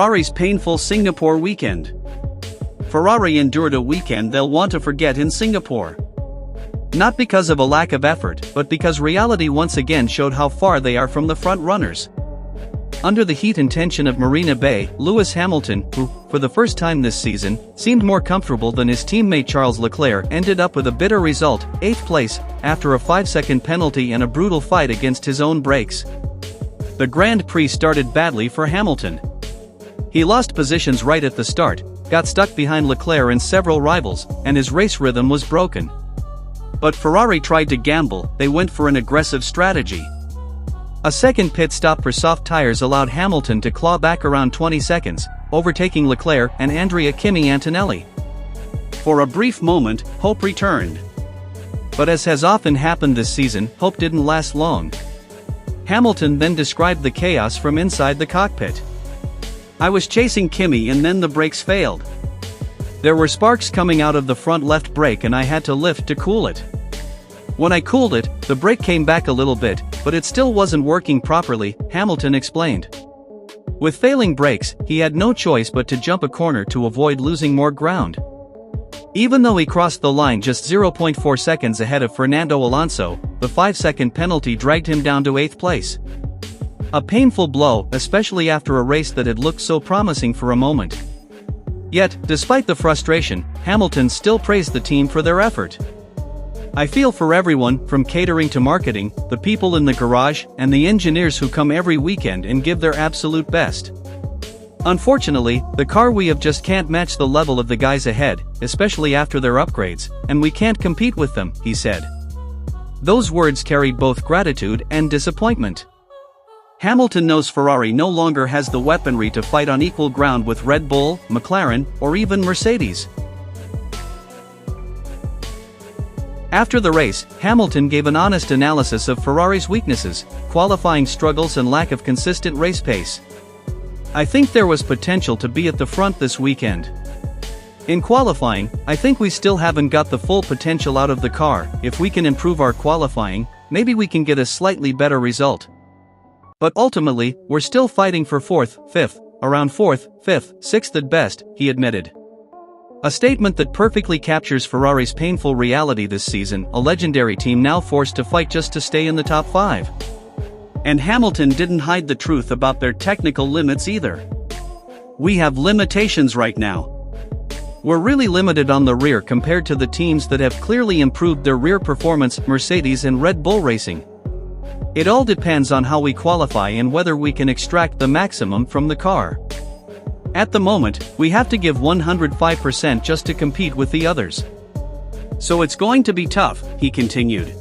Ferrari's painful Singapore weekend. Ferrari endured a weekend they'll want to forget in Singapore. Not because of a lack of effort, but because reality once again showed how far they are from the front runners. Under the heat and tension of Marina Bay, Lewis Hamilton, who, for the first time this season, seemed more comfortable than his teammate Charles Leclerc, ended up with a bitter result, 8th place, after a 5-second penalty and a brutal fight against his own brakes. The Grand Prix started badly for Hamilton. He lost positions right at the start, got stuck behind Leclerc and several rivals, and his race rhythm was broken. But Ferrari tried to gamble. They went for an aggressive strategy. A second pit stop for soft tires allowed Hamilton to claw back around 20 seconds, overtaking Leclerc and Andrea Kimi Antonelli. For a brief moment, hope returned. But as has often happened this season, hope didn't last long. Hamilton then described the chaos from inside the cockpit. "I was chasing Kimi and then the brakes failed. There were sparks coming out of the front left brake and I had to lift to cool it. When I cooled it, the brake came back a little bit, but it still wasn't working properly," Hamilton explained. With failing brakes, he had no choice but to jump a corner to avoid losing more ground. Even though he crossed the line just 0.4 seconds ahead of Fernando Alonso, the 5-second penalty dragged him down to 8th place. A painful blow, especially after a race that had looked so promising for a moment. Yet, despite the frustration, Hamilton still praised the team for their effort. "I feel for everyone, from catering to marketing, the people in the garage, and the engineers who come every weekend and give their absolute best. Unfortunately, the car we have just can't match the level of the guys ahead, especially after their upgrades, and we can't compete with them," he said. Those words carried both gratitude and disappointment. Hamilton knows Ferrari no longer has the weaponry to fight on equal ground with Red Bull, McLaren, or even Mercedes. After the race, Hamilton gave an honest analysis of Ferrari's weaknesses, qualifying struggles and lack of consistent race pace. "I think there was potential to be at the front this weekend. In qualifying, I think we still haven't got the full potential out of the car. If we can improve our qualifying, maybe we can get a slightly better result. But ultimately, we're still fighting for 4th, 5th, around 4th, 5th, 6th at best," he admitted. A statement that perfectly captures Ferrari's painful reality this season, a legendary team now forced to fight just to stay in the top 5. And Hamilton didn't hide the truth about their technical limits either. "We have limitations right now. We're really limited on the rear compared to the teams that have clearly improved their rear performance, Mercedes and Red Bull Racing. It all depends on how we qualify and whether we can extract the maximum from the car. At the moment, we have to give 105% just to compete with the others. So it's going to be tough," he continued.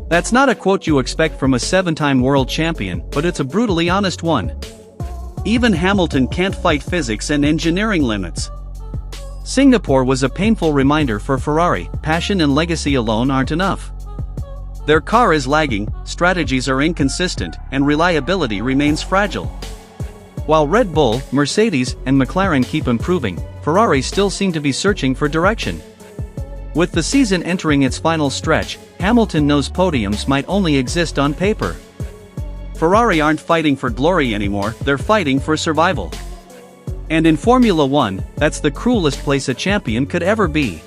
That's not a quote you expect from a 7-time world champion, but it's a brutally honest one. Even Hamilton can't fight physics and engineering limits. Singapore was a painful reminder for Ferrari. Passion and legacy alone aren't enough. Their car is lagging, strategies are inconsistent, and reliability remains fragile. While Red Bull, Mercedes, and McLaren keep improving, Ferrari still seem to be searching for direction. With the season entering its final stretch, Hamilton knows podiums might only exist on paper. Ferrari aren't fighting for glory anymore, they're fighting for survival. And in Formula One, that's the cruelest place a champion could ever be.